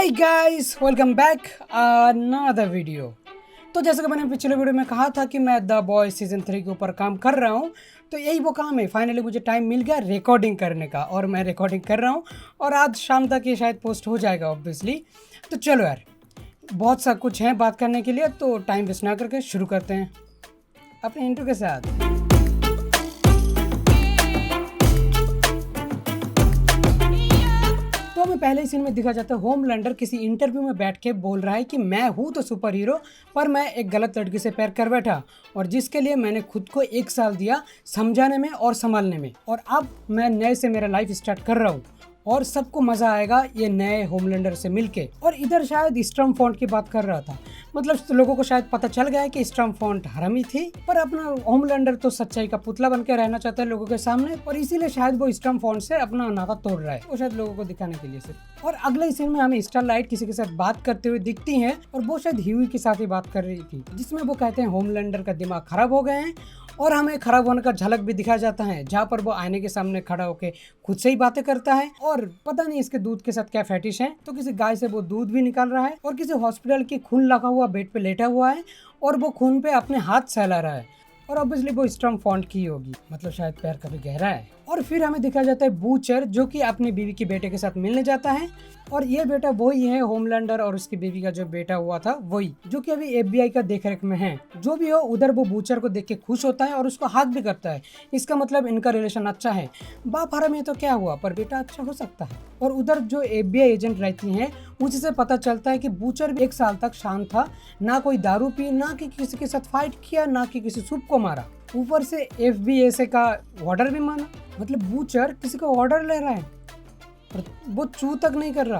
Hi guys, welcome back another video. तो जैसे कि मैंने पिछले वीडियो में कहा था कि मैं द बॉयज सीजन 3 के ऊपर काम कर रहा हूँ, तो यही वो काम है। फाइनली मुझे टाइम मिल गया रिकॉर्डिंग करने का और मैं रिकॉर्डिंग कर रहा हूँ और आज शाम तक ये शायद पोस्ट हो जाएगा ऑब्वियसली। तो चलो यार, बहुत सा कुछ है बात करने के लिए, तो टाइम वेस्ट ना करके शुरू करते हैं अपने इंट्रो के साथ। तो हमें पहले ही सीन में दिखा जाता है होमलैंडर किसी इंटरव्यू में बैठ के बोल रहा है कि मैं हूँ तो सुपर हीरो, पर मैं एक गलत लड़की से प्यार कर बैठा और जिसके लिए मैंने खुद को 1 साल दिया समझाने में और संभालने में, और अब मैं नए से मेरा लाइफ स्टार्ट कर रहा हूँ और सबको मजा आएगा ये नए होमलैंडर से मिलके। और इधर शायद स्टॉर्म फॉन्ट की बात कर रहा था, मतलब लोगों को शायद पता चल गया है कि स्टॉर्म फॉन्ट हरामी थी, पर अपना होमलैंडर तो सच्चाई का पुतला बन के रहना चाहता है लोगों के सामने, और इसीलिए शायद वो स्टॉर्म फॉन्ट से अपना नाता तोड़ रहा है, वो शायद लोगों को दिखाने के लिए सिर्फ। और अगले सीन में हमें स्टारलाइट किसी के साथ बात करते हुए दिखती हैं और वो शायद ह्यूई के साथ ही बात कर रही थी, जिसमें वो कहते हैं होमलैंडर का दिमाग खराब हो गए हैं, और हमें खराब होने का झलक भी दिखाया जाता है जहाँ पर वो आईने के सामने खड़ा होकर खुद से ही बातें करता है। और पता नहीं इसके दूध के साथ क्या फैटिश है, तो किसी गाय से वो दूध भी निकाल रहा है और किसी हॉस्पिटल की खून लगा हुआ बेड पे लेटा हुआ है और वो खून पे अपने हाथ सहला रहा है, और ऑब्वियसली वो स्टॉर्म फॉन्ट की होगी, मतलब शायद प्यार काफी गहरा है। और फिर हमें दिखाया जाता है बूचर जो कि अपनी बीवी के बेटे के साथ मिलने जाता है, और ये बेटा वही है होमलैंडर और उसकी बीवी का जो बेटा हुआ था वही, जो कि अभी FBI का देखरेख में है। जो भी हो, उधर वो बूचर को देख के खुश होता है और उसको हाथ भी करता है, इसका मतलब इनका रिलेशन अच्छा है। बाप हराम है तो क्या हुआ, पर बेटा अच्छा हो सकता है। और उधर जो FBI एजेंट रहती हैं उसी से पता चलता है कि बूचर 1 साल तक शांत था, ना कोई दारू पी, ना कि किसी के साथ फाइट किया, ना कि किसी सूप को मारा, ऊपर से FBA का ऑर्डर भी माना। मतलब बूचर किसी को ऑर्डर ले रहा है और वो चू तक नहीं कर रहा,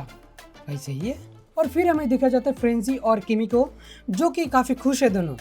भाई सही है। और फिर हमें दिखा जाता है फ्रेंजी और किमिको जो कि काफ़ी खुश है दोनों।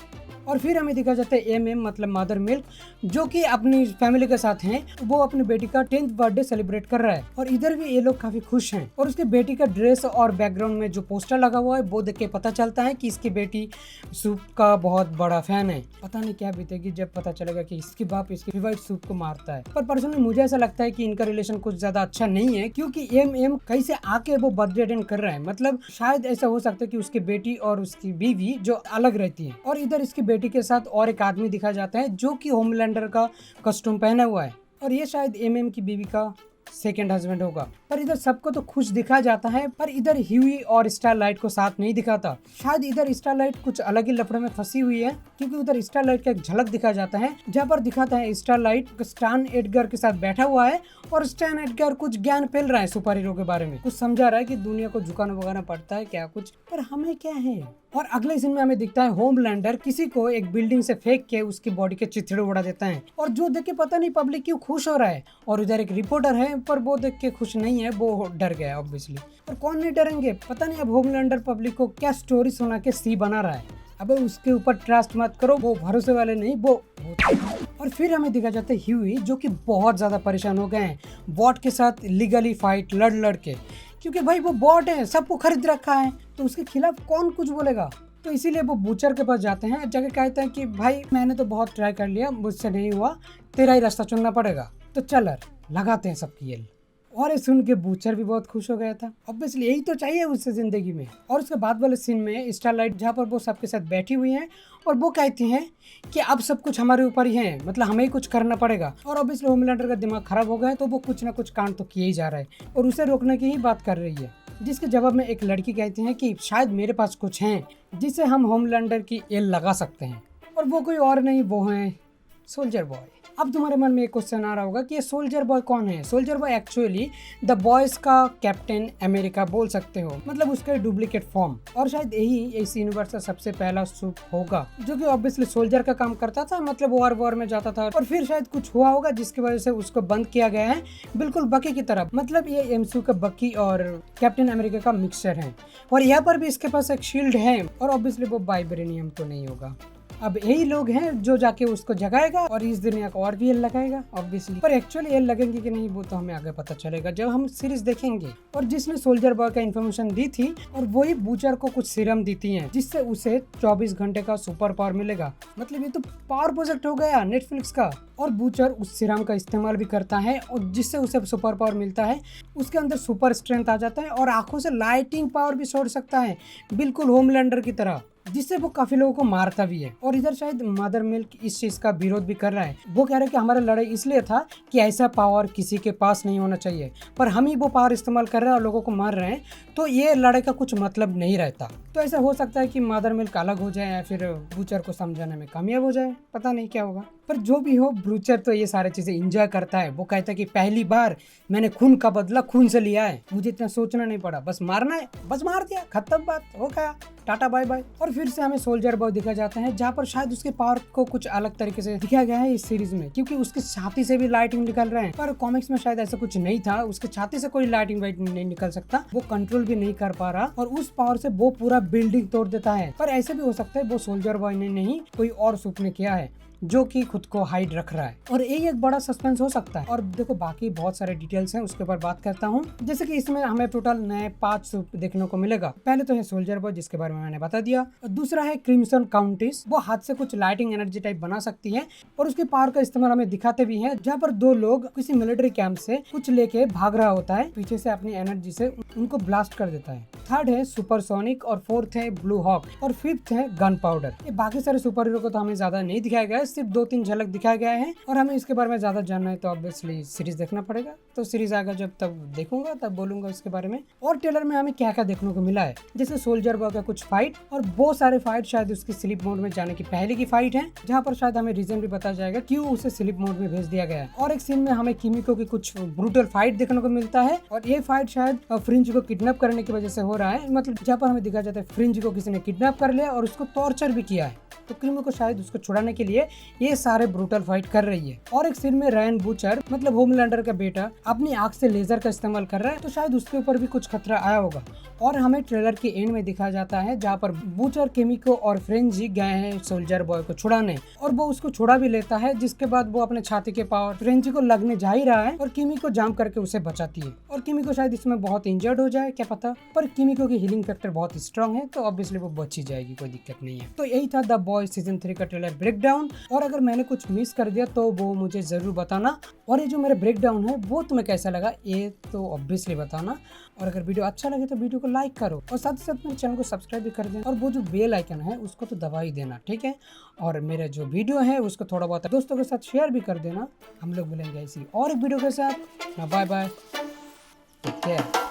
और फिर हमें दिखा जाता है MM मतलब मदर मिल्क जो कि अपनी फैमिली के साथ हैं, वो अपनी बेटी का 10th बर्थडे सेलिब्रेट कर रहा है, और इधर भी ये लोग काफी खुश हैं। और उसके बेटी का ड्रेस और बैकग्राउंड में जो पोस्टर लगा हुआ है वो देख के पता चलता है कि इसकी बेटी सूप का बहुत बड़ा फैन है। पता नहीं क्या बीतेगी जब पता चलेगा कि इसके बाप इसकी फेवरेट सूप को मारता है। पर पर्सनली मुझे ऐसा लगता है कि इनका रिलेशन कुछ ज्यादा अच्छा नहीं है, क्योंकि MM कहीं से आके वो बर्थडे अटेंड कर रहा है, मतलब शायद ऐसा हो सकता है कि उसकी बेटी और उसकी बीवी जो अलग रहती है। और इधर इसकी बेटी के साथ और एक आदमी दिखा जाता है जो कि होमलैंडर का कॉस्ट्यूम पहना हुआ है, और ये शायद MM की बीवी का सेकेंड हस्बैंड होगा। पर इधर सबको तो खुश दिखा जाता है, पर इधर ह्यूई और स्टारलाइट को साथ नहीं दिखाता। शायद इधर स्टारलाइट कुछ अलग ही लफड़े में फंसी हुई है, क्योंकि उधर स्टारलाइट का एक झलक दिखा जाता है जहाँ पर दिखाता है स्टारलाइट स्टैन एडगर के साथ बैठा हुआ है और स्टैन एडगर कुछ ज्ञान फैल रहा है सुपर हीरो के बारे में, कुछ समझा रहा है कि दुनिया को झुकाना वगाना पड़ता है क्या कुछ, पर हमें क्या है। और अगले सीन में हमें दिखता है होमलैंडर किसी को एक बिल्डिंग से फेंक के उसकी बॉडी के चिथड़े उड़ा देता है, और जो देख के पता नहीं पब्लिक क्यों खुश हो रहा है। और उधर एक रिपोर्टर है, पर वो देख के खुश नहीं है, वो डर गया ऑब्वियसली। और कौन नहीं डरेंगे, पता नहीं अब होमलैंडर पब्लिक को क्या स्टोरी सुना के सी बना रहा है। अब उसके ऊपर ट्रस्ट मत करो, वो भरोसे वाले नहीं वो। और फिर हमें दिखा जाता है ह्यूई जो कि बहुत ज्यादा परेशान हो गए हैं बॉट के साथ लीगली फाइट लड़ के, क्योंकि भाई वो बॉट है, सबको खरीद रखा है, तो उसके खिलाफ कौन कुछ बोलेगा। तो इसीलिए वो बूचर के पास जाते हैं, जगह कहते हैं कि भाई मैंने तो बहुत ट्राई कर लिया, मुझसे नहीं हुआ, तेरा ही रास्ता चुनना पड़ेगा, तो चल यार लगाते हैं सबकी येल। और ये सुन के बूचर भी बहुत खुश हो गया था, ऑब्वियसली यही तो चाहिए उससे जिंदगी में। और उसके बाद वाले सीन में स्टारलाइट जहाँ पर वो सबके साथ बैठी हुई हैं और वो कहती हैं कि अब सब कुछ हमारे ऊपर ही है, मतलब हमें ही कुछ करना पड़ेगा। और ऑब्वियसली होमलैंडर का दिमाग खराब हो गया है, तो वो कुछ ना कुछ कांड तो किए ही जा रहा है और उसे रोकने की ही बात कर रही है, जिसके जवाब में एक लड़की कहती है कि शायद मेरे पास कुछ है जिसे हम होमलैंडर की एल लगा सकते हैं, और वो कोई और नहीं, वो है सोल्जर बॉय। अब तुम्हारे मन में एक क्वेश्चन आ रहा होगा कि ये सोल्जर बॉय कौन है। Soldier boy actually the boys का कैप्टन अमेरिका बोल सकते हो, मतलब उसका डुप्लीकेट फॉर्म, और शायद यही इस यूनिवर्स का सबसे पहला सूप होगा जो कि ऑब्वियसली सोल्जर का काम करता था, मतलब वॉर में जाता था, और फिर शायद कुछ हुआ होगा जिसकी वजह से उसको बंद किया गया है, बिल्कुल बकी की तरफ, मतलब ये MCU का बकी और कैप्टन अमेरिका का मिक्सचर है। और यहाँ पर भी इसके पास एक शील्ड है, और ऑब्वियसली वो वाइब्रेनियम तो नहीं होगा, अब यही लोग हैं जो जाके उसको जगाएगा और इस दुनिया को और भी एल लगाएगा ऑब्वियसली। पर एक्चुअली एल लगेंगे कि नहीं वो तो हमें आगे पता चलेगा जब हम सीरीज देखेंगे। और जिसने सोल्जर बॉय का इन्फॉर्मेशन दी थी और वही बूचर को कुछ सीरम देती है जिससे उसे 24 घंटे का सुपर पावर मिलेगा। मतलब ये तो पावर प्रोजेक्ट हो गया नेटफ्लिक्स का। और बूचर उस सीरम का इस्तेमाल भी करता है और जिससे उसे सुपर पावर मिलता है। उसके अंदर सुपर स्ट्रेंथ आ जाता है और आंखों से लाइटिंग पावर भी छोड़ सकता है, बिल्कुल होमलैंडर की तरह, जिससे वो काफी लोगों को मारता भी है। और इधर शायद मदर मिल्क इस चीज का विरोध भी कर रहा है। वो कह रहे हैं कि हमारा लड़ाई इसलिए था कि ऐसा पावर किसी के पास नहीं होना चाहिए, पर हम ही वो पावर इस्तेमाल कर रहे हैं और लोगों को मार रहे हैं, तो ये लड़ाई का कुछ मतलब नहीं रहता। तो ऐसा हो सकता है कि मदर मिल्क अलग हो जाए या फिर बूचर को समझाने में कामयाब हो जाए, पता नहीं क्या होगा। पर जो भी हो, बूचर तो ये सारी चीजें एंजॉय करता है। वो कहता है कि पहली बार मैंने खून का बदला खून से लिया है, मुझे इतना सोचना नहीं पड़ा, बस मारना है, बस मार दिया, खत्म बात, हो गया, टाटा बाय बाय। और फिर से हमें सोल्जर बॉय दिखा जाता है जहाँ पर शायद उसके पावर को कुछ अलग तरीके से दिखाया गया है इस सीरीज में, क्योंकि उसकी छाती से भी लाइटिंग निकल रहे हैं। पर कॉमिक्स में शायद ऐसा कुछ नहीं था, उसके छाती से कोई लाइटिंग वाइट नहीं निकल सकता, वो कंट्रोल भी नहीं कर पा रहा और उस पावर से वो पूरा बिल्डिंग तोड़ देता है। पर ऐसे भी हो सकता है वो सोल्जर बॉय ने नहीं, कोई और सूप ने किया है जो कि खुद को हाइड रख रहा है। और ये एक बड़ा सस्पेंस हो सकता है। और देखो बाकी बहुत सारे डिटेल्स हैं, उसके ऊपर बात करता हूँ। जैसे कि इसमें हमें टोटल नए 5 सूप देखने को मिलेगा। पहले तो है सोल्जर बॉय जिसके बारे में मैंने बता दिया। दूसरा है क्रिम्सन काउंटेस, वो हाथ से कुछ लाइटिंग एनर्जी टाइप बना सकती है और उसके पावर का इस्तेमाल हमें दिखाते भी हैं, जहाँ पर 2 लोग किसी मिलिट्री कैंप से कुछ लेके भाग रहा होता है, पीछे से अपनी एनर्जी से उनको ब्लास्ट कर देता है। थर्ड है सुपरसोनिक और फोर्थ है ब्लू हॉक और फिफ्थ है गन पाउडर। ये बाकी सारे सुपर हीरो को तो हमें ज्यादा नहीं दिखाया गया है, सिर्फ 2-3 झलक दिखाया गया है। और हमें इसके बारे में ज्यादा जानना है तो ऑब्वियसली सीरीज देखना पड़ेगा। तो सीरीज आएगा जब तब देखूंगा तब बोलूंगा इसके बारे में। और ट्रेलर में हमें क्या क्या देखने को मिला है, जैसे सोल्जर बॉय का कुछ फाइट और बहुत सारे फाइट शायद उसकी स्लीप मोड में जाने की पहले की फाइट है, जहाँ पर शायद हमें रीजन भी बताया जाएगा क्यों उसे स्लीप मोड में भेज दिया गया है। और एक सीन में हमें किमिको की कुछ ब्रूटल फाइट देखने को मिलता है और ये फाइट शायद फ्रिंज को किडनैप करने की वजह से हो रहा है। मतलब जहाँ पर हमें दिखाया जाता है फ्रिंज को किसी ने किडनैप कर लिया और उसको टॉर्चर भी किया है, तो किमिको को शायद उसको छुड़ाने के लिए ये सारे ब्रूटल फाइट कर रही है। और एक सीन में रायन बूचर मतलब होमलैंडर का बेटा अपनी आंख से लेजर का इस्तेमाल कर रहा है, तो शायद उसके ऊपर भी कुछ खतरा आया होगा। और हमें ट्रेलर के एंड में दिखाया जाता है जहाँ पर बूचर, किमिको और फ्रेंजी गए हैं सोल्जर बॉय को छुड़ाने और वो उसको छुड़ा भी लेता है, जिसके बाद वो अपने छाती के पावर फ्रेंजी को लगने जा ही रहा है और किमिको जाम करके उसे बचाती है। और किमिको शायद इसमें बहुत इंजर्ड हो जाए, क्या पता, पर किमिको की हीलिंग फैक्टर बहुत स्ट्रांग है तो ऑब्वियसली वो बच ही जाएगी, कोई दिक्कत नहीं है। तो यही था द बॉय सीजन 3 का ट्रेलर ब्रेकडाउन। और अगर मैंने कुछ मिस कर दिया तो वो मुझे जरूर बताना। और ये जो मेरा ब्रेकडाउन है वो तुम्हें कैसा लगा ये तो ऑब्वियसली बताना। और अगर वीडियो अच्छा लगे तो वीडियो को लाइक करो और साथ ही साथ मेरे चैनल को सब्सक्राइब भी कर देना और वो जो बेल आइकन है उसको तो दबा ही देना, ठीक है। और मेरा जो वीडियो है उसको थोड़ा बहुत दोस्तों के साथ शेयर भी कर देना। हम लोग मिलेंगे ऐसी और एक वीडियो के साथ। Bye bye, take care.